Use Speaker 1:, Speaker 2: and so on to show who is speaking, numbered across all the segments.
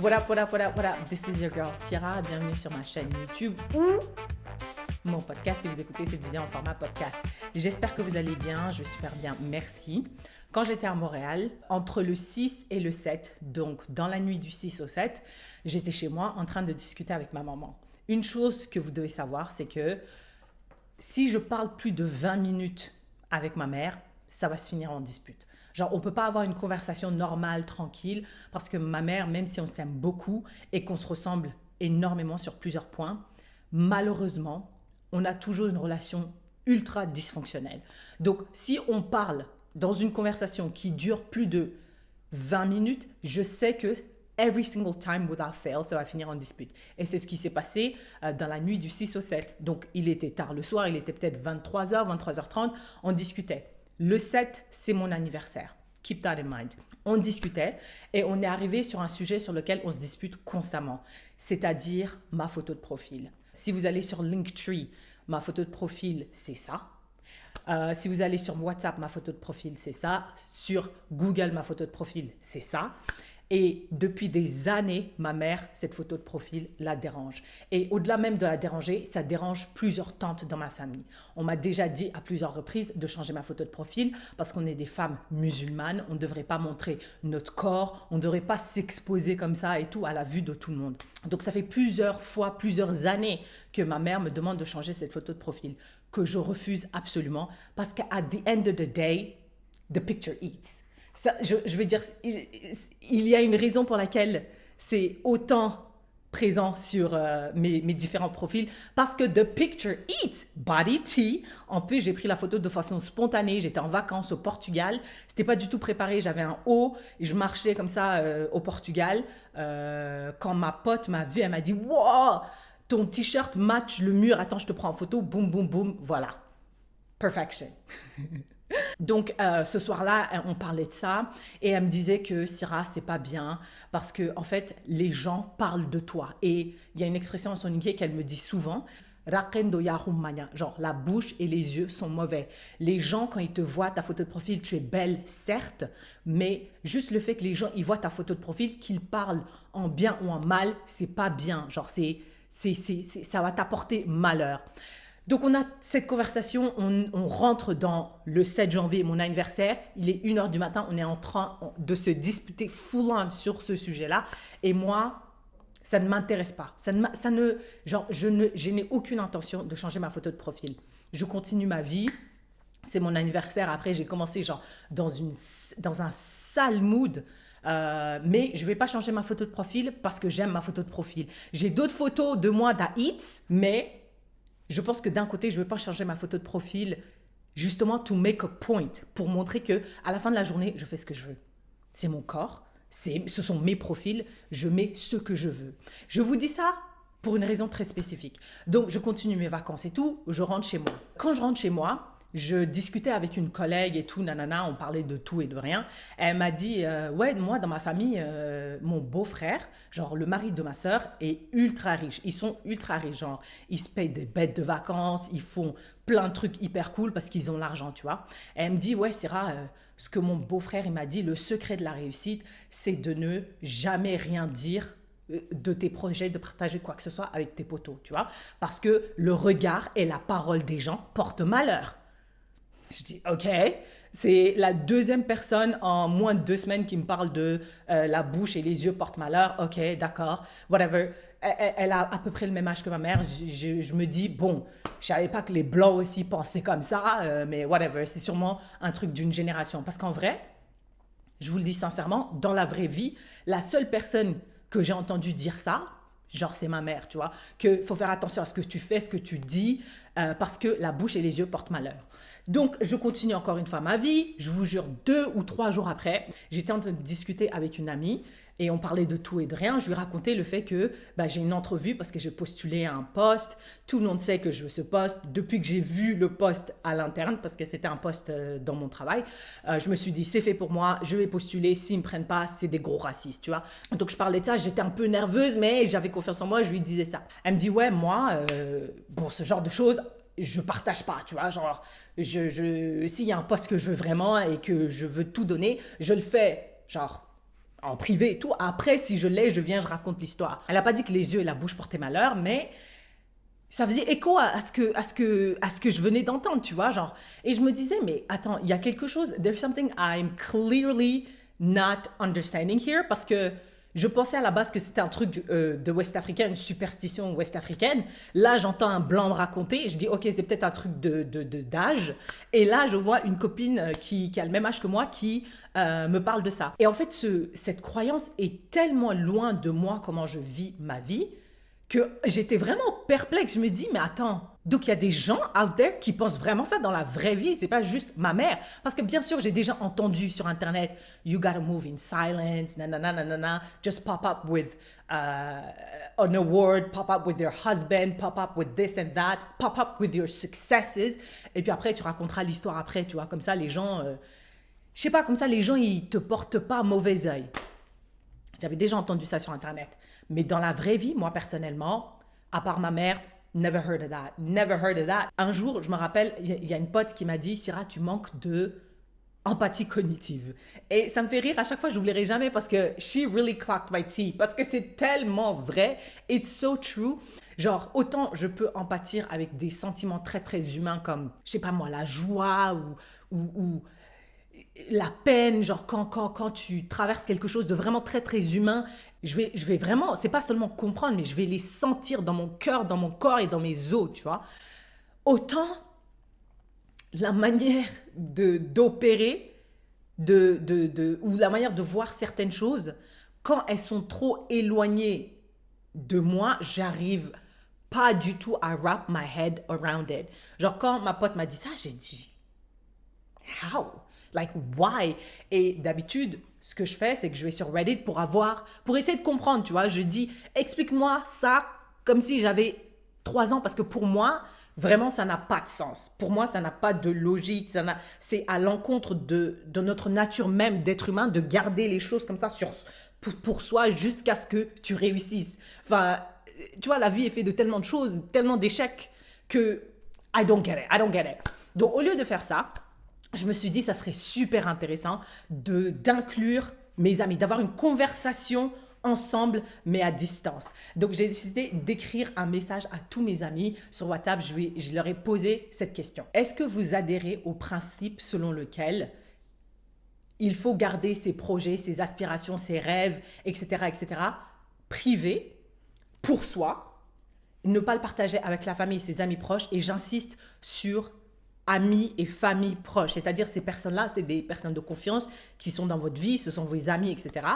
Speaker 1: What up, what up, what up, what up? This is your girl Syrah. Bienvenue sur ma chaîne YouTube ou mon podcast si vous écoutez cette vidéo en format podcast. J'espère que vous allez bien, je vais super bien, merci. Quand j'étais à Montréal, entre le 6 et le 7, donc dans la nuit du 6 au 7, j'étais chez moi en train de discuter avec ma maman. Une chose que vous devez savoir, c'est que si je parle plus de 20 minutes avec ma mère, ça va se finir en dispute. Genre, on ne peut pas avoir une conversation normale, tranquille, parce que ma mère, même si on s'aime beaucoup et qu'on se ressemble énormément sur plusieurs points, malheureusement, on a toujours une relation ultra dysfonctionnelle. Donc, si on parle dans une conversation qui dure plus de 20 minutes, je sais que every single time without fail, ça va finir en dispute. Et c'est ce qui s'est passé dans la nuit du 6 au 7. Donc, il était tard le soir, il était peut-être 23h, 23h30, on discutait. Le 7, c'est mon anniversaire. Keep that in mind. On discutait et on est arrivé sur un sujet sur lequel on se dispute constamment, c'est-à-dire ma photo de profil. Si vous allez sur Linktree, ma photo de profil, c'est ça. Si vous allez sur WhatsApp, ma photo de profil, c'est ça. Sur Google, ma photo de profil, c'est ça. Et depuis des années, ma mère, cette photo de profil la dérange. Et au-delà même de la déranger, ça dérange plusieurs tantes dans ma famille. On m'a déjà dit à plusieurs reprises de changer ma photo de profil parce qu'on est des femmes musulmanes. On ne devrait pas montrer notre corps. On ne devrait pas s'exposer comme ça et tout à la vue de tout le monde. Donc ça fait plusieurs fois, plusieurs années que ma mère me demande de changer cette photo de profil que je refuse absolument parce qu'à the end of the day, the picture eats. Ça, je vais dire, il y a une raison pour laquelle c'est autant présent sur mes différents profils, parce que the picture eats, body tea. En plus, j'ai pris la photo de façon spontanée, j'étais en vacances au Portugal, c'était pas du tout préparé, j'avais un haut, et je marchais comme ça au Portugal. Quand ma pote m'a vu, elle m'a dit « Wow, ton t-shirt match le mur, attends, je te prends en photo, boum, boum, boum, voilà. Perfection. » Donc, ce soir-là, on parlait de ça et elle me disait que Syrah, c'est pas bien parce que, en fait, les gens parlent de toi. Et il y a une expression en soninké qu'elle me dit souvent, Rakendo Yarumanya, genre la bouche et les yeux sont mauvais. Les gens, quand ils te voient ta photo de profil, tu es belle, certes, mais juste le fait que les gens ils voient ta photo de profil, qu'ils parlent en bien ou en mal, c'est pas bien. Genre, ça va t'apporter malheur. Donc, on a cette conversation, on rentre dans le 7 janvier, mon anniversaire. Il est 1h du matin, on est en train de se disputer full-on sur ce sujet-là. Et moi, ça ne m'intéresse pas. Je n'ai aucune intention de changer ma photo de profil. Je continue ma vie. C'est mon anniversaire. Après, j'ai commencé genre dans un sale mood. Mais je ne vais pas changer ma photo de profil parce que j'aime ma photo de profil. J'ai d'autres photos de moi d'Aït, mais je pense que d'un côté, je ne veux pas changer ma photo de profil justement to make a point, pour montrer que à la fin de la journée, je fais ce que je veux. C'est mon corps, ce sont mes profils, je mets ce que je veux. Je vous dis ça pour une raison très spécifique. Donc, je continue mes vacances et tout, je rentre chez moi. Quand je rentre chez moi, je discutais avec une collègue et tout, nanana, on parlait de tout et de rien. Elle m'a dit, ouais, moi, dans ma famille, mon beau-frère, genre le mari de ma sœur, est ultra riche. Ils sont ultra riches, genre, ils se payent des bêtes de vacances, ils font plein de trucs hyper cool parce qu'ils ont l'argent, tu vois. Elle me dit, ouais, Syrah, ce que mon beau-frère, il m'a dit, le secret de la réussite, c'est de ne jamais rien dire de tes projets, de partager quoi que ce soit avec tes potos, tu vois. Parce que le regard et la parole des gens portent malheur. Je dis, OK, c'est la deuxième personne en moins de 2 semaines qui me parle de la bouche et les yeux portent malheur. OK, d'accord, whatever. Elle a à peu près le même âge que ma mère. Je me dis, bon, je savais pas que les Blancs aussi pensaient comme ça, mais whatever. C'est sûrement un truc d'une génération. Parce qu'en vrai, je vous le dis sincèrement, dans la vraie vie, la seule personne que j'ai entendu dire ça, genre c'est ma mère, tu vois, qu'il faut faire attention à ce que tu fais, ce que tu dis, parce que la bouche et les yeux portent malheur. Donc, je continue encore une fois ma vie. Je vous jure, 2 ou 3 jours après, j'étais en train de discuter avec une amie et on parlait de tout et de rien. Je lui racontais le fait que j'ai une entrevue parce que j'ai postulé à un poste. Tout le monde sait que je veux ce poste. Depuis que j'ai vu le poste à l'interne, parce que c'était un poste dans mon travail, je me suis dit, c'est fait pour moi, je vais postuler. S'ils ne me prennent pas, c'est des gros racistes, tu vois. Donc, je parlais de ça, j'étais un peu nerveuse, mais j'avais confiance en moi, je lui disais ça. Elle me dit, ouais, moi, pour ce genre de choses, je partage pas, tu vois, genre, s'il y a un poste que je veux vraiment et que je veux tout donner, je le fais, genre, en privé et tout. Après, si je l'ai, je viens, je raconte l'histoire. Elle n'a pas dit que les yeux et la bouche portaient malheur, mais ça faisait écho à ce que je venais d'entendre, tu vois, genre. Et je me disais, mais attends, il y a quelque chose, there's something I'm clearly not understanding here, parce que je pensais à la base que c'était un truc de West africain, une superstition ouest africaine. Là, j'entends un blanc me raconter, je dis, ok, c'est peut-être un truc d'âge. Et là, je vois une copine qui a le même âge que moi qui me parle de ça. Et en fait, cette croyance est tellement loin de moi, comment je vis ma vie, que j'étais vraiment perplexe. Je me dis, mais attends, donc il y a des gens out there qui pensent vraiment ça dans la vraie vie, c'est pas juste ma mère. Parce que bien sûr, j'ai déjà entendu sur Internet, you gotta move in silence, nanana, nanana, just pop up with an award, pop up with your husband, pop up with this and that, pop up with your successes. Et puis après, tu raconteras l'histoire après, tu vois, comme ça, les gens, je sais pas, comme ça, les gens, ils te portent pas mauvais œil. J'avais déjà entendu ça sur Internet. Mais dans la vraie vie, moi personnellement, à part ma mère, never heard of that. Never heard of that. Un jour, je me rappelle, il y a une pote qui m'a dit, Syrah, tu manques de empathie cognitive. Et ça me fait rire à chaque fois, je n'oublierai jamais parce que she really clocked my tea. Parce que c'est tellement vrai. It's so true. Genre, autant je peux empathir avec des sentiments très, très humains comme, je sais pas moi, la joie ou la peine, genre quand tu traverses quelque chose de vraiment très très humain, je vais vraiment, c'est pas seulement comprendre, mais je vais les sentir dans mon cœur, dans mon corps et dans mes os, tu vois. Autant la manière d'opérer, ou la manière de voir certaines choses, quand elles sont trop éloignées de moi, j'arrive pas du tout à wrap my head around it. Genre quand ma pote m'a dit ça, j'ai dit, how? Like, why? Et d'habitude, ce que je fais, c'est que je vais sur Reddit pour essayer de comprendre, tu vois. Je dis, explique-moi ça comme si j'avais 3 ans, parce que pour moi, vraiment, ça n'a pas de sens. Pour moi, ça n'a pas de logique. C'est à l'encontre de notre nature même d'être humain, de garder les choses comme ça pour soi jusqu'à ce que tu réussisses. Enfin, tu vois, la vie est faite de tellement de choses, tellement d'échecs que I don't get it. Donc, au lieu de faire ça, je me suis dit, ça serait super intéressant d'inclure mes amis, d'avoir une conversation ensemble, mais à distance. Donc, j'ai décidé d'écrire un message à tous mes amis sur WhatsApp. Je leur ai posé cette question. Est-ce que vous adhérez au principe selon lequel il faut garder ses projets, ses aspirations, ses rêves, etc., privés pour soi, ne pas le partager avec la famille et ses amis proches, et j'insiste sur amis et famille proches, c'est-à-dire ces personnes-là, c'est des personnes de confiance qui sont dans votre vie, ce sont vos amis, etc.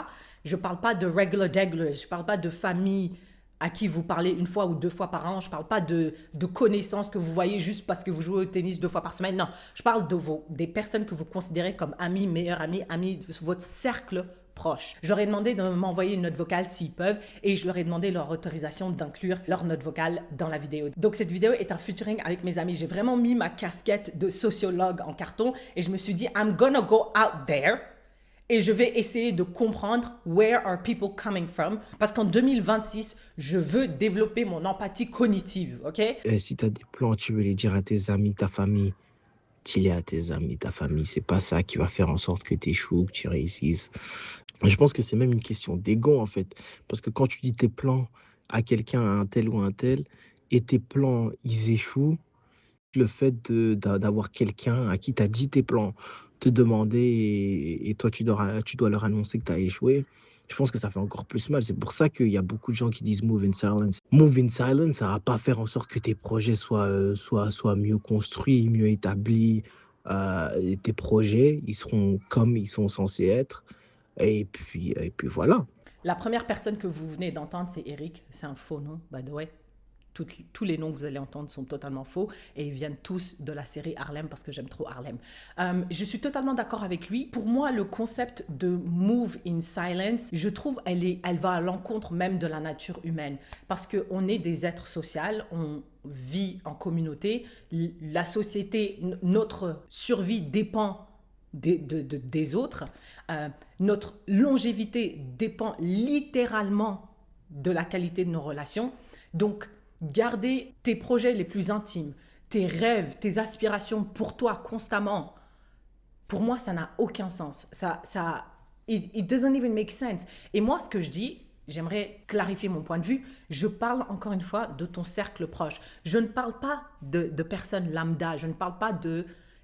Speaker 1: Je ne parle pas de regular deglers, je ne parle pas de famille à qui vous parlez 1 fois ou 2 fois par an, je ne parle pas de connaissances que vous voyez juste parce que vous jouez au tennis 2 fois par semaine, non, je parle des personnes que vous considérez comme amis, meilleurs amis de votre cercle proche. Je leur ai demandé de m'envoyer une note vocale s'ils peuvent, et je leur ai demandé leur autorisation d'inclure leur note vocale dans la vidéo. Donc cette vidéo est un featuring avec mes amis. J'ai vraiment mis ma casquette de sociologue en carton et je me suis dit, I'm gonna go out there et je vais essayer de comprendre where are people coming from, parce qu'en 2026, je veux développer mon empathie cognitive, ok?
Speaker 2: Si tu as des plans, tu veux les dire à tes amis, ta famille, dis-les à tes amis, ta famille. C'est pas ça qui va faire en sorte que tu échoues, que tu réussisses. Je pense que c'est même une question d'ego, en fait. Parce que quand tu dis tes plans à quelqu'un, à un tel ou un tel, et tes plans, ils échouent, le fait d'avoir quelqu'un à qui tu as dit tes plans, te demander, et toi, tu dois leur annoncer que tu as échoué, je pense que ça fait encore plus mal. C'est pour ça qu'il y a beaucoup de gens qui disent move in silence. Move in silence, ça va pas faire en sorte que tes projets soient mieux construits, mieux établis. Et tes projets, ils seront comme ils sont censés être. Et puis voilà.
Speaker 1: La première personne que vous venez d'entendre, c'est Eric. C'est un faux nom, by the way. Tous les noms que vous allez entendre sont totalement faux et ils viennent tous de la série Harlem parce que j'aime trop Harlem. Je suis totalement d'accord avec lui. Pour moi, le concept de move in silence, je trouve elle va à l'encontre même de la nature humaine parce qu'on est des êtres sociaux, on vit en communauté. La société, notre survie dépend des autres. Notre longévité dépend littéralement de la qualité de nos relations. Donc, garder tes projets les plus intimes, tes rêves, tes aspirations pour toi constamment, pour moi, ça n'a aucun sens. It doesn't even make sense. Et moi, ce que je dis, j'aimerais clarifier mon point de vue. Je parle encore une fois de ton cercle proche. Je ne parle pas de personnes lambda. Je ne parle pas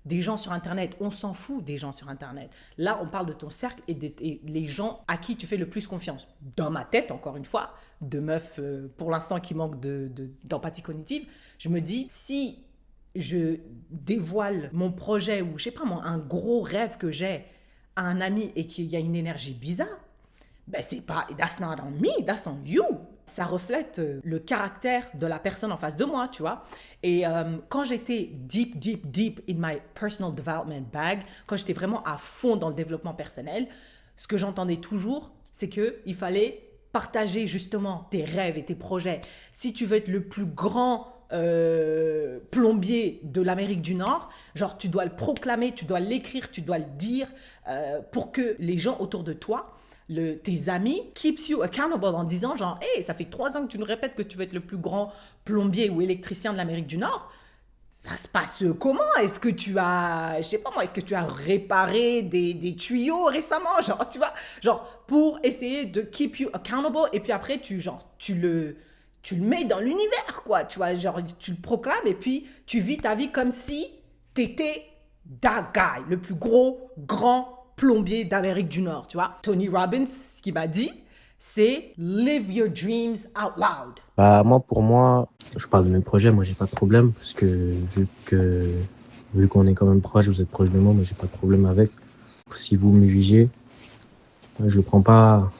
Speaker 1: des gens sur Internet. On s'en fout des gens sur Internet. Là, on parle de ton cercle et les gens à qui tu fais le plus confiance. Dans ma tête, encore une fois, de meuf, pour l'instant, qui manque d'empathie cognitive, je me dis, si je dévoile mon projet ou, je sais pas moi, un gros rêve que j'ai à un ami et qu'il y a une énergie bizarre, ben c'est pas, that's not on me, that's on you. Ça reflète le caractère de la personne en face de moi, tu vois. Et quand j'étais deep in my personal development bag, quand j'étais vraiment à fond dans le développement personnel, ce que j'entendais toujours, c'est qu'il fallait partager justement tes rêves et tes projets. Si tu veux être le plus grand plombier de l'Amérique du Nord, genre tu dois le proclamer, tu dois l'écrire, tu dois le dire pour que les gens autour de toi, tes amis, keeps you accountable en disant genre, hey, ça fait 3 ans que tu nous répètes que tu veux être le plus grand plombier ou électricien de l'Amérique du Nord. Ça se passe comment? Est-ce que tu as, je sais pas moi, est-ce que tu as réparé des tuyaux récemment? Genre, tu vois, genre pour essayer de keep you accountable et puis après tu le mets dans l'univers, quoi. Tu vois, genre, tu le proclames et puis tu vis ta vie comme si t'étais that guy, le plus gros, grand plombier d'Amérique du Nord, tu vois. Tony Robbins, ce qu'il m'a dit, c'est live your dreams out loud.
Speaker 2: Bah, pour moi, je parle de mes projets, moi j'ai pas de problème, parce que vu qu'on est quand même proche, vous êtes proche de moi j'ai pas de problème avec. Si vous me jugez, je le prends pas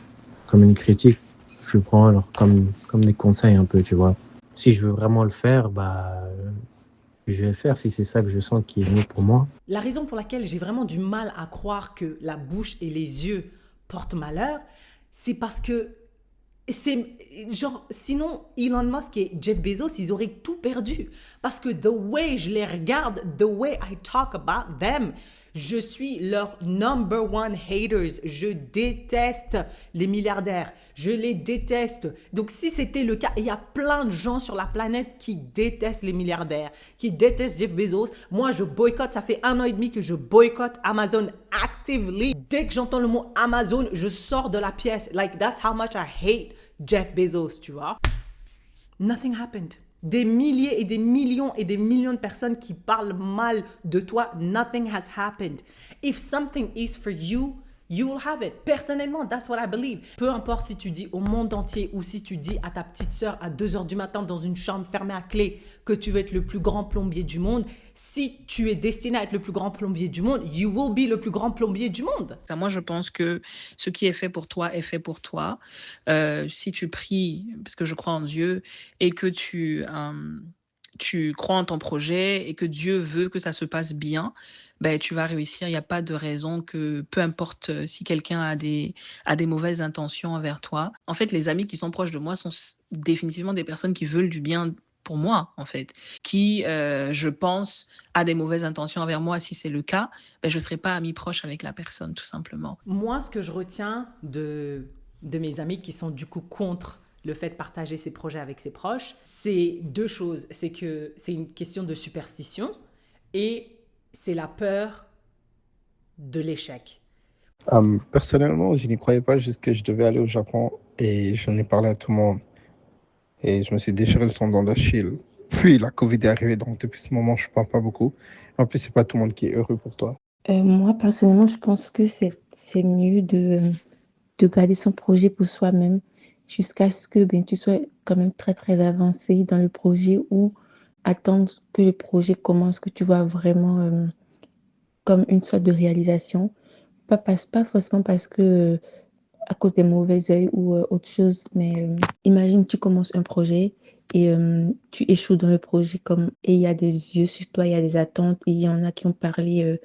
Speaker 2: comme une critique, je le prends alors comme des conseils un peu, tu vois. Si je veux vraiment le faire, je vais le faire si c'est ça que je sens qui est mieux pour moi.
Speaker 1: La raison pour laquelle j'ai vraiment du mal à croire que la bouche et les yeux portent malheur, c'est parce que c'est genre, sinon Elon Musk et Jeff Bezos, ils auraient tout perdu. Parce que the way je les regarde, the way I talk about them, je suis leur number one haters. Je déteste les milliardaires. Je les déteste. Donc si c'était le cas, il y a plein de gens sur la planète qui détestent les milliardaires, qui détestent Jeff Bezos. Moi, je boycotte. Ça fait 1 an et demi que je boycotte Amazon actively. Dès que j'entends le mot Amazon, je sors de la pièce. Like, that's how much I hate Jeff Bezos, tu vois. Nothing happened. Des milliers et des millions de personnes qui parlent mal de toi. Nothing has happened. If something is for you, you will have it. Personnellement, that's what I believe. Peu importe si tu dis au monde entier ou si tu dis à ta petite sœur à 2h du matin dans une chambre fermée à clé que tu veux être le plus grand plombier du monde, si tu es destiné à être le plus grand plombier du monde, you will be le plus grand plombier du monde.
Speaker 3: Moi, je pense que ce qui est fait pour toi est fait pour toi. Si tu pries, parce que je crois en Dieu, et que tu crois en ton projet et que Dieu veut que ça se passe bien, ben, tu vas réussir. Il n'y a pas de raison que, peu importe si quelqu'un a des mauvaises intentions envers toi. En fait, les amis qui sont proches de moi sont définitivement des personnes qui veulent du bien pour moi, en fait, qui, je pense, a des mauvaises intentions envers moi. Si c'est le cas, ben, je ne serai pas amie proche avec la personne, tout simplement.
Speaker 1: Moi, ce que je retiens de mes amis qui sont du coup contre le fait de partager ses projets avec ses proches, c'est 2 choses. C'est que c'est une question de superstition et c'est la peur de l'échec.
Speaker 4: Personnellement, je n'y croyais pas jusqu'à je devais aller au Japon et j'en ai parlé à tout le monde. Et je me suis déchiré le tendon d'Achille. Puis la Covid est arrivée, donc depuis ce moment, je ne parle pas beaucoup. En plus, c'est pas tout le monde qui est heureux pour toi.
Speaker 5: Moi, personnellement, je pense que c'est mieux de garder son projet pour soi-même jusqu'à ce que tu sois quand même très, très avancé dans le projet ou attendre que le projet commence, que tu vois vraiment comme une sorte de réalisation. Pas forcément parce que à cause des mauvais œils ou autre chose, mais imagine tu commences un projet et tu échoues dans le projet et il y a des yeux sur toi, il y a des attentes et il y en a qui ont parlé.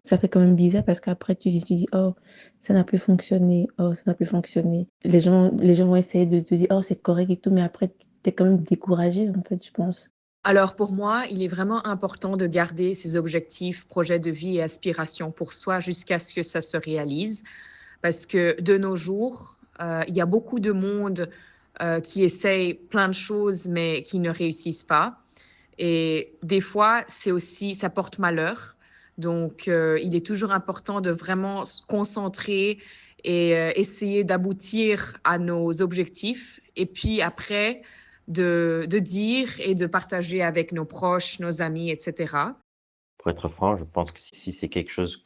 Speaker 5: Ça fait quand même bizarre parce qu'après tu dis oh ça n'a plus fonctionné, oh ça n'a plus fonctionné. Les gens vont essayer de te dire oh c'est correct et tout, mais après tu es quand même découragé en fait, je pense.
Speaker 6: Alors pour moi, il est vraiment important de garder ses objectifs, projets de vie et aspirations pour soi jusqu'à ce que ça se réalise. Parce que de nos jours, il y a beaucoup de monde qui essaye plein de choses mais qui ne réussissent pas. Et des fois, ça porte malheur. Donc, il est toujours important de vraiment se concentrer et essayer d'aboutir à nos objectifs. Et puis après, de dire et de partager avec nos proches, nos amis, etc.
Speaker 7: Pour être franc, je pense que si c'est quelque chose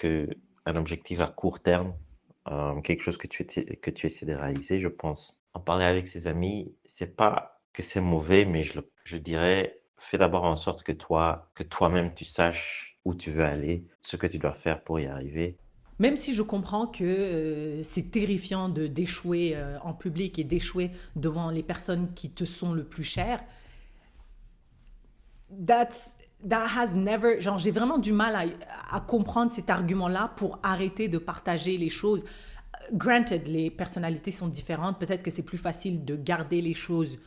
Speaker 7: un objectif à court terme, quelque chose que tu essaies de réaliser, je pense. En parler avec ses amis, c'est pas que c'est mauvais, mais je dirais, fais d'abord en sorte que toi-même tu saches où tu veux aller, ce que tu dois faire pour y arriver.
Speaker 1: Même si je comprends que c'est terrifiant d'échouer en public et d'échouer devant les personnes qui te sont le plus chères, that has never... Genre, j'ai vraiment du mal à comprendre cet argument-là pour arrêter de partager les choses. Granted, les personnalités sont différentes. Peut-être que c'est plus facile de garder les choses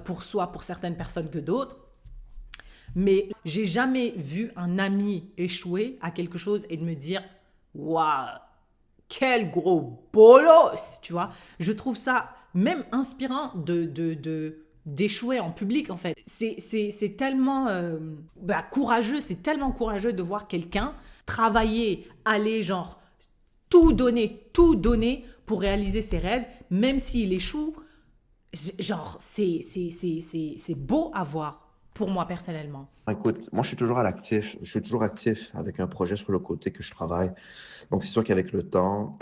Speaker 1: pour soi, pour certaines personnes que d'autres. Mais j'ai jamais vu un ami échouer à quelque chose et de me dire « Waouh, quel gros bolos !» Tu vois, je trouve ça même inspirant d'échouer en public, en fait. C'est tellement courageux, c'est tellement courageux de voir quelqu'un travailler, aller genre tout donner pour réaliser ses rêves, même s'il échoue. Genre, c'est beau à voir. Pour moi, personnellement.
Speaker 8: Écoute, moi, je suis toujours à l'actif. Je suis toujours actif avec un projet sur le côté que je travaille. Donc, c'est sûr qu'avec le temps,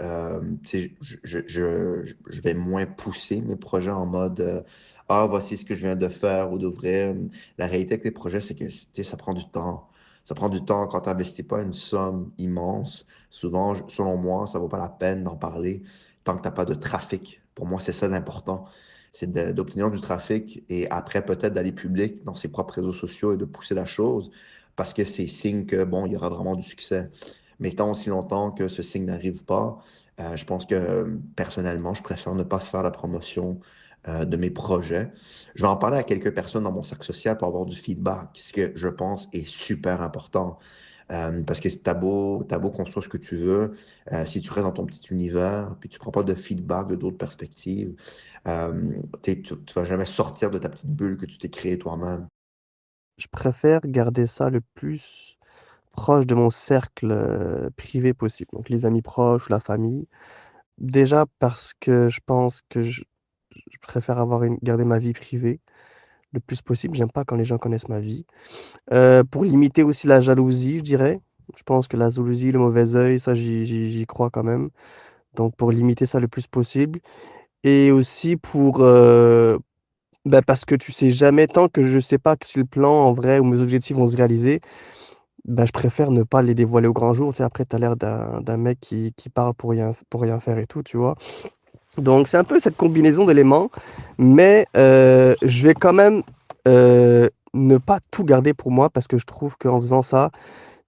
Speaker 8: tu sais, je vais moins pousser mes projets en mode ah, voici ce que je viens de faire ou d'ouvrir. La réalité avec les projets, c'est que tu sais, ça prend du temps. Ça prend du temps quand tu n'investis pas une somme immense. Souvent, selon moi, ça ne vaut pas la peine d'en parler tant que tu n'as pas de trafic. Pour moi, c'est ça l'important. C'est d'obtenir du trafic et après peut-être d'aller public dans ses propres réseaux sociaux et de pousser la chose parce que c'est signe que, bon, il y aura vraiment du succès. Mais tant aussi longtemps que ce signe n'arrive pas, je pense que personnellement, je préfère ne pas faire la promotion de mes projets. Je vais en parler à quelques personnes dans mon cercle social pour avoir du feedback, ce que je pense est super important. Parce que t'as beau construire ce que tu veux, si tu restes dans ton petit univers, puis tu prends pas de feedback de d'autres perspectives, tu vas jamais sortir de ta petite bulle que tu t'es créée toi-même.
Speaker 9: Je préfère garder ça le plus proche de mon cercle privé possible, donc les amis proches, la famille. Déjà parce que je pense que je préfère garder ma vie privée le plus possible. J'aime pas quand les gens connaissent ma vie. Pour limiter aussi la jalousie, je dirais. Je pense que la jalousie, le mauvais œil, ça j'y crois quand même. Donc pour limiter ça le plus possible. Et aussi parce que tu sais jamais, tant que je sais pas que si le plan en vrai ou mes objectifs vont se réaliser, je préfère ne pas les dévoiler au grand jour. Tu sais, après, tu as l'air d'un mec qui parle pour rien faire et tout, tu vois. Donc c'est un peu cette combinaison d'éléments, mais je vais quand même ne pas tout garder pour moi parce que je trouve qu'en faisant ça,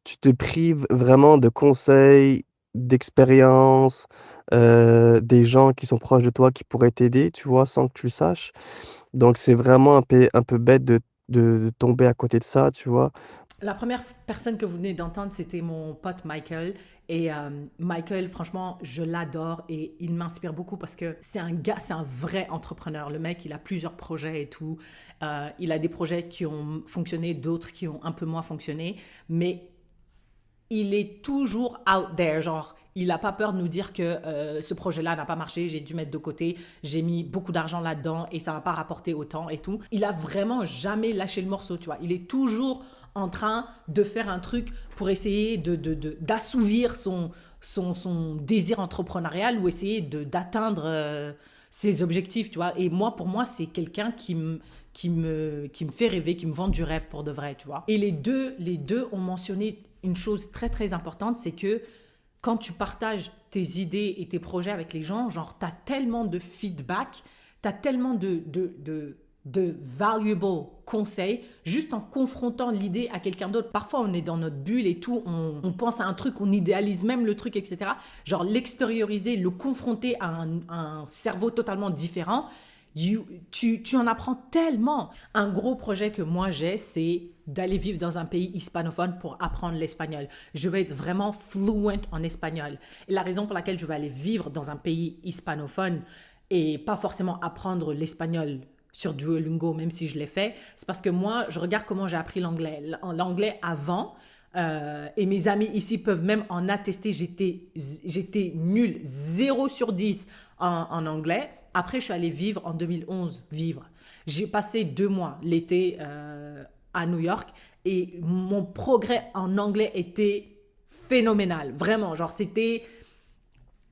Speaker 9: tu te prives vraiment de conseils, d'expériences, des gens qui sont proches de toi qui pourraient t'aider, tu vois, sans que tu le saches. Donc c'est vraiment un peu bête de tomber à côté de ça, tu vois.
Speaker 1: La première personne que vous venez d'entendre, c'était mon pote Michael. Et Michael, franchement, je l'adore et il m'inspire beaucoup parce que c'est un gars, c'est un vrai entrepreneur. Le mec, il a plusieurs projets et tout. Il a des projets qui ont fonctionné, d'autres qui ont un peu moins fonctionné. Mais il est toujours out there, genre, il n'a pas peur de nous dire que ce projet-là n'a pas marché, j'ai dû mettre de côté, j'ai mis beaucoup d'argent là-dedans et ça ne m'a pas rapporté autant et tout. Il a vraiment jamais lâché le morceau, tu vois. Il est toujours en train de faire un truc pour essayer d'assouvir son désir entrepreneurial ou essayer d'atteindre ses objectifs, tu vois. Et moi, pour moi, c'est quelqu'un qui me fait rêver, qui me vend du rêve pour de vrai, tu vois. Et les deux ont mentionné une chose très, très importante, c'est que quand tu partages tes idées et tes projets avec les gens, genre, tu as tellement de feedback, tu as tellement de valuable conseils, juste en confrontant l'idée à quelqu'un d'autre. Parfois, on est dans notre bulle et tout, on pense à un truc, on idéalise même le truc, etc. Genre, l'extérioriser, le confronter à un cerveau totalement différent, tu en apprends tellement. Un gros projet que moi j'ai, c'est d'aller vivre dans un pays hispanophone pour apprendre l'espagnol. Je veux être vraiment fluent en espagnol. Et la raison pour laquelle je veux aller vivre dans un pays hispanophone et pas forcément apprendre l'espagnol sur Duolingo, même si je l'ai fait, c'est parce que moi, je regarde comment j'ai appris l'anglais. L'anglais avant, Et mes amis ici peuvent même en attester, j'étais nulle, 0 sur 10 en anglais. Après, je suis allée vivre en 2011, vivre. J'ai passé 2 mois l'été à New York et mon progrès en anglais était phénoménal. Vraiment, genre c'était...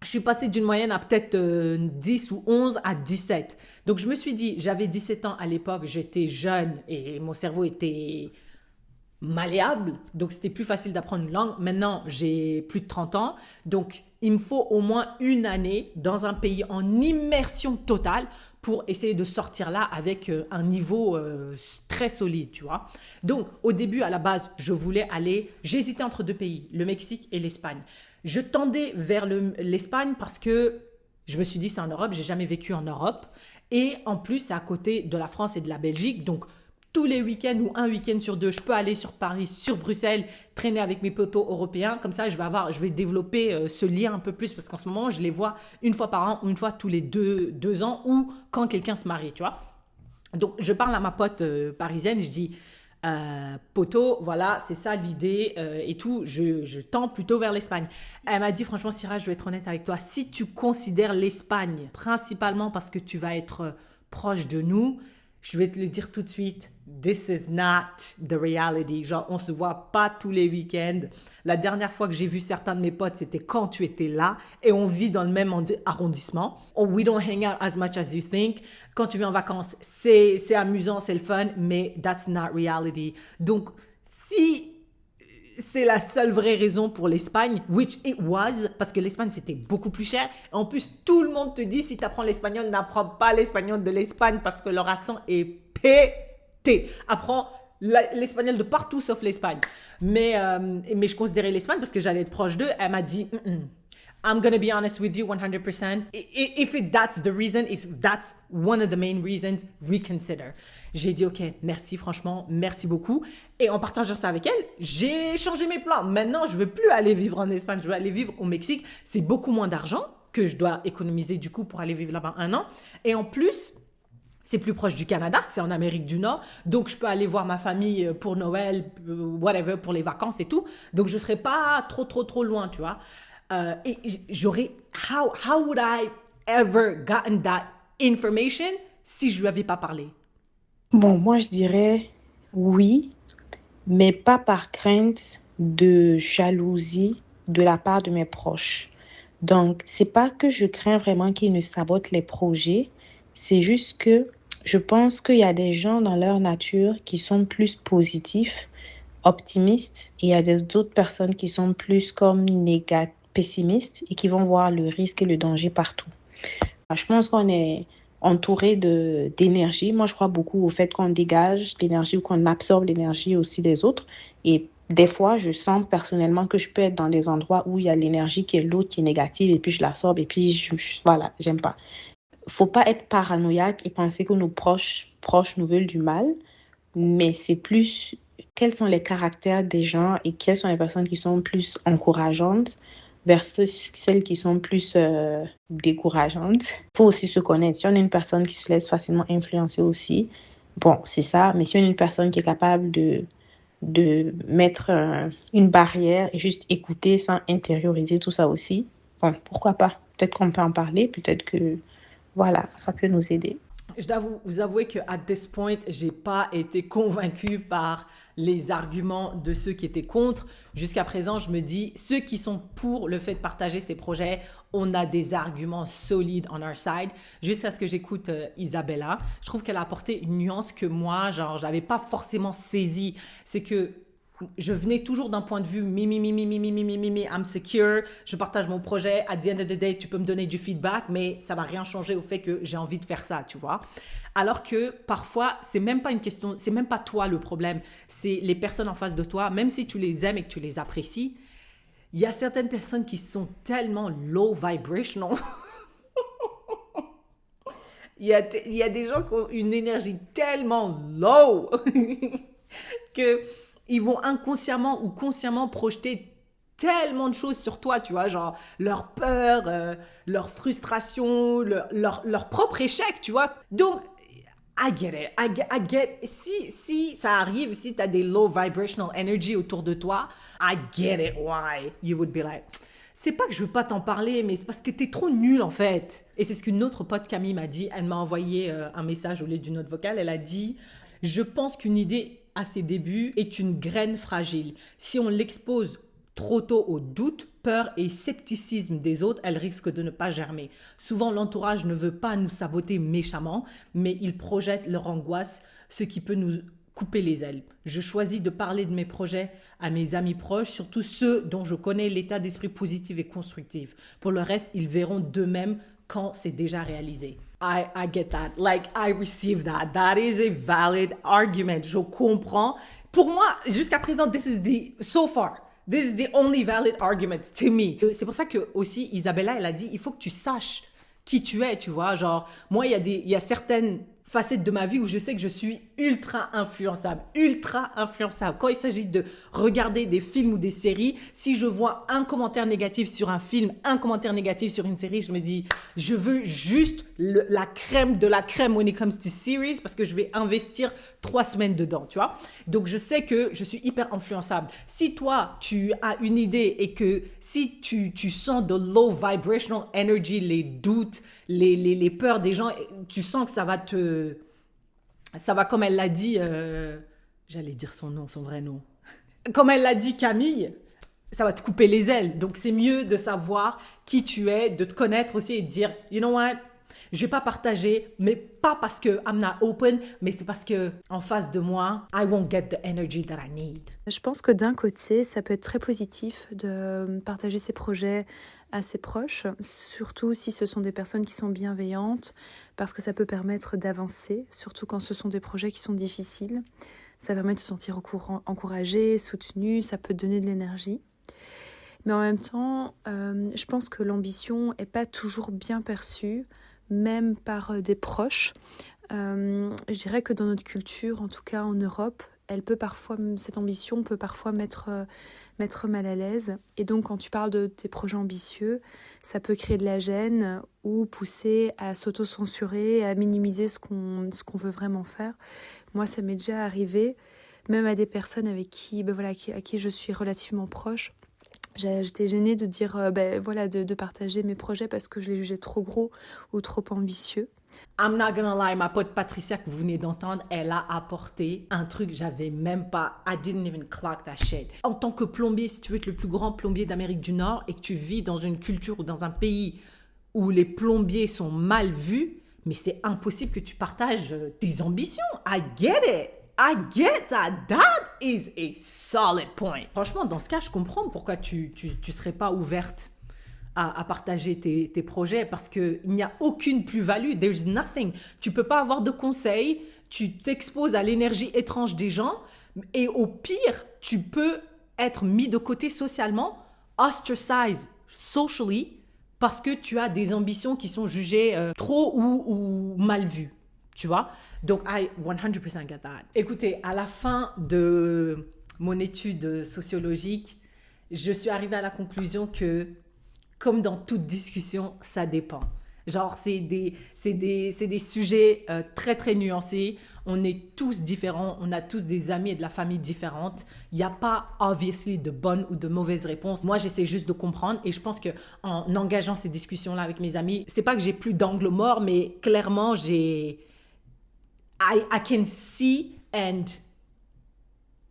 Speaker 1: Je suis passée d'une moyenne à peut-être 10 ou 11 à 17. Donc, je me suis dit, j'avais 17 ans à l'époque, j'étais jeune et mon cerveau était malléable. Donc, c'était plus facile d'apprendre une langue. Maintenant, j'ai plus de 30 ans. Donc, il me faut au moins une année dans un pays en immersion totale pour essayer de sortir là avec un niveau très solide, tu vois. Donc, au début, à la base, j'hésitais entre 2 pays, le Mexique et l'Espagne. Je tendais vers l'Espagne parce que je me suis dit, c'est en Europe, j'ai jamais vécu en Europe. Et en plus, c'est à côté de la France et de la Belgique. Donc, tous les week-ends ou un week-end sur 2, je peux aller sur Paris, sur Bruxelles, traîner avec mes potos européens. Comme ça, je vais développer ce lien un peu plus parce qu'en ce moment, je les vois une fois par an ou une fois tous les 2 ans ou quand quelqu'un se marie, tu vois. Donc, je parle à ma pote parisienne, je dis... poto, voilà, c'est ça l'idée et tout, je tends plutôt vers l'Espagne. Elle m'a dit, franchement, Syrah, je vais être honnête avec toi, si tu considères l'Espagne principalement parce que tu vas être proche de nous, je vais te le dire tout de suite, this is not the reality. Genre, on se voit pas tous les week-ends. La dernière fois que j'ai vu certains de mes potes, c'était quand tu étais là et on vit dans le même arrondissement. Oh, we don't hang out as much as you think. Quand tu viens en vacances, c'est amusant, c'est le fun, mais that's not reality. Donc, si c'est la seule vraie raison pour l'Espagne, which it was, parce que l'Espagne, c'était beaucoup plus cher. En plus, tout le monde te dit, si tu apprends l'espagnol, n'apprends pas l'espagnol de l'Espagne parce que leur accent est pété. Apprends l'espagnol de partout sauf l'Espagne. Mais je considérais l'Espagne parce que j'allais être proche d'eux. Elle m'a dit, I'm going to be honest with you 100%. If that's the reason, if that's one of the main reasons, reconsider. J'ai dit, OK, merci, franchement, merci beaucoup. Et en partageant ça avec elle, j'ai changé mes plans. Maintenant, je ne veux plus aller vivre en Espagne, je veux aller vivre au Mexique. C'est beaucoup moins d'argent que je dois économiser du coup pour aller vivre là-bas 1 an. Et en plus, c'est plus proche du Canada, c'est en Amérique du Nord. Donc, je peux aller voir ma famille pour Noël, whatever, pour les vacances et tout. Donc, je ne serai pas trop loin, tu vois. Et j'aurais... How would I ever gotten that information si je lui avais pas parlé?
Speaker 5: Bon, moi, je dirais oui, mais pas par crainte de jalousie de la part de mes proches. Donc, c'est pas que je crains vraiment qu'ils ne sabotent les projets, c'est juste que je pense qu'il y a des gens dans leur nature qui sont plus positifs, optimistes, et il y a d'autres personnes qui sont plus comme pessimistes et qui vont voir le risque et le danger partout. Je pense qu'on est entouré d'énergie. Moi, je crois beaucoup au fait qu'on dégage l'énergie ou qu'on absorbe l'énergie aussi des autres. Et des fois, je sens personnellement que je peux être dans des endroits où il y a l'énergie qui est l'autre, qui est négative, et puis je l'absorbe, et puis voilà, j'aime pas. Faut pas être paranoïaque et penser que nos proches nous veulent du mal, mais c'est plus quels sont les caractères des gens et quelles sont les personnes qui sont plus encourageantes versus celles qui sont plus décourageantes. Il faut aussi se connaître. Si on est une personne qui se laisse facilement influencer aussi, bon, c'est ça. Mais si on est une personne qui est capable de mettre une barrière et juste écouter sans intérioriser tout ça aussi, bon, pourquoi pas? Peut-être qu'on peut en parler, peut-être que, voilà, ça peut nous aider.
Speaker 1: Je dois vous avouer qu'à this point, je n'ai pas été convaincue par les arguments de ceux qui étaient contre. Jusqu'à présent, je me dis, ceux qui sont pour le fait de partager ces projets, on a des arguments solides on our side. Jusqu'à ce que j'écoute Isabella, je trouve qu'elle a apporté une nuance que moi, genre, je n'avais pas forcément saisie. C'est que je venais toujours d'un point de vue I'm secure, je partage mon projet, at the end of the day, tu peux me donner du feedback, mais ça va rien changer au fait que j'ai envie de faire ça, tu vois. Alors que parfois, c'est même pas une question, c'est même pas toi le problème, c'est les personnes en face de toi, même si tu les aimes et que tu les apprécies, il y a certaines personnes qui sont tellement low vibrational. Il y a des gens qui ont une énergie tellement low que ils vont inconsciemment ou consciemment projeter tellement de choses sur toi, tu vois, genre leur peur, leur frustration, leur propre échec, tu vois. Donc, I get it. I get. Si ça arrive, si tu as des low vibrational energy autour de toi, I get it why you would be like, c'est pas que je veux pas t'en parler, mais c'est parce que t'es trop nul en fait. Et c'est ce qu'une autre pote Camille m'a dit. Elle m'a envoyé un message au lieu d'une note vocale. Elle a dit, je pense qu'une idée à ses débuts est une graine fragile. Si on l'expose trop tôt aux doutes, peur et scepticisme des autres, elle risque de ne pas germer. Souvent, l'entourage ne veut pas nous saboter méchamment, mais ils projettent leur angoisse, ce qui peut nous couper les ailes. Je choisis de parler de mes projets à mes amis proches, surtout ceux dont je connais l'état d'esprit positif et constructif. Pour le reste, ils verront d'eux-mêmes quand c'est déjà réalisé. I get that. Like, I receive that. That is a valid argument. Je comprends. Pour moi, jusqu'à présent, this is the only valid argument to me. C'est pour ça que aussi Isabella, elle a dit, il faut que tu saches qui tu es, tu vois. Genre, moi, il y a certaines facettes de ma vie où je sais que je suis ultra influençable. Quand il s'agit de regarder des films ou des séries, si je vois un commentaire négatif sur un film, un commentaire négatif sur une série, je me dis, je veux juste la crème de la crème when it comes to series parce que je vais investir 3 semaines dedans, tu vois. Donc, je sais que je suis hyper influençable. Si toi, tu as une idée et que si tu sens de low vibrational energy, les doutes, les peurs des gens, tu sens que ça va, comme elle l'a dit, j'allais dire son vrai nom. Comme elle l'a dit Camille, ça va te couper les ailes. Donc, c'est mieux de savoir qui tu es, de te connaître aussi et de dire, you know what, je vais pas partager, mais pas parce que I'm not open, mais c'est parce que en face de moi, I won't get the energy that I need.
Speaker 10: Je pense que d'un côté, ça peut être très positif de partager ses projets à ses proches, surtout si ce sont des personnes qui sont bienveillantes, parce que ça peut permettre d'avancer, surtout quand ce sont des projets qui sont difficiles. Ça permet de se sentir encouragé, soutenu, ça peut donner de l'énergie. Mais en même temps, je pense que l'ambition n'est pas toujours bien perçue, même par des proches. Je dirais que dans notre culture, en tout cas en Europe, cette ambition peut parfois mettre mal à l'aise. Et donc, quand tu parles de tes projets ambitieux, ça peut créer de la gêne ou pousser à s'auto-censurer, à minimiser ce qu'on veut vraiment faire. Moi, ça m'est déjà arrivé, même à des personnes à qui je suis relativement proche. J'étais gênée de dire, de partager mes projets parce que je les jugeais trop gros ou trop ambitieux.
Speaker 1: I'm not gonna lie, ma pote Patricia que vous venez d'entendre, elle a apporté un truc, j'avais même pas, I didn't even clock that shit. En tant que plombier, si tu veux être le plus grand plombier d'Amérique du Nord et que tu vis dans une culture ou dans un pays où les plombiers sont mal vus, mais c'est impossible que tu partages tes ambitions. I get it. I get that. That is a solid point. Franchement, dans ce cas, je comprends pourquoi tu serais pas ouverte à partager tes projets parce qu'il n'y a aucune plus-value. There's nothing. Tu peux pas avoir de conseils. Tu t'exposes à l'énergie étrange des gens et au pire, tu peux être mis de côté socialement, ostracized socially parce que tu as des ambitions qui sont jugées trop ou mal vues. Tu vois? Donc, I 100% get that. Écoutez, à la fin de mon étude sociologique, je suis arrivée à la conclusion que, comme dans toute discussion, ça dépend. Genre, c'est des sujets très, très nuancés. On est tous différents. On a tous des amis et de la famille différentes. Il n'y a pas, obviously, de bonnes ou de mauvaises réponses. Moi, j'essaie juste de comprendre. Et je pense qu'en engageant ces discussions-là avec mes amis, c'est pas que j'ai plus d'angle mort, mais clairement, I can see and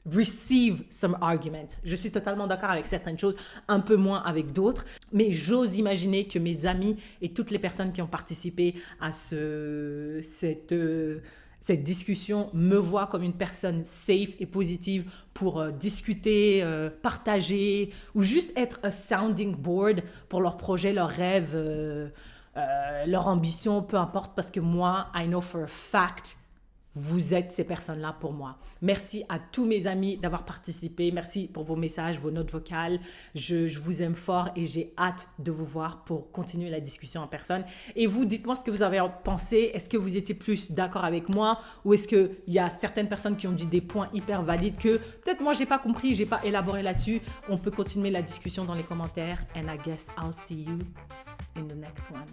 Speaker 1: receive some argument. Je suis totalement d'accord avec certaines choses, un peu moins avec d'autres, mais j'ose imaginer que mes amis et toutes les personnes qui ont participé à cette discussion me voient comme une personne safe et positive pour discuter, partager ou juste être un sounding board pour leurs projets, leurs rêves, leurs ambitions, peu importe, parce que moi, I know for a fact vous êtes ces personnes-là pour moi. Merci à tous mes amis d'avoir participé. Merci pour vos messages, vos notes vocales. Je vous aime fort et j'ai hâte de vous voir pour continuer la discussion en personne. Et vous, dites-moi ce que vous avez pensé. Est-ce que vous étiez plus d'accord avec moi ou est-ce qu'il y a certaines personnes qui ont dit des points hyper valides que peut-être moi, j'ai pas compris, j'ai pas élaboré là-dessus. On peut continuer la discussion dans les commentaires. And I guess I'll see you in the next one.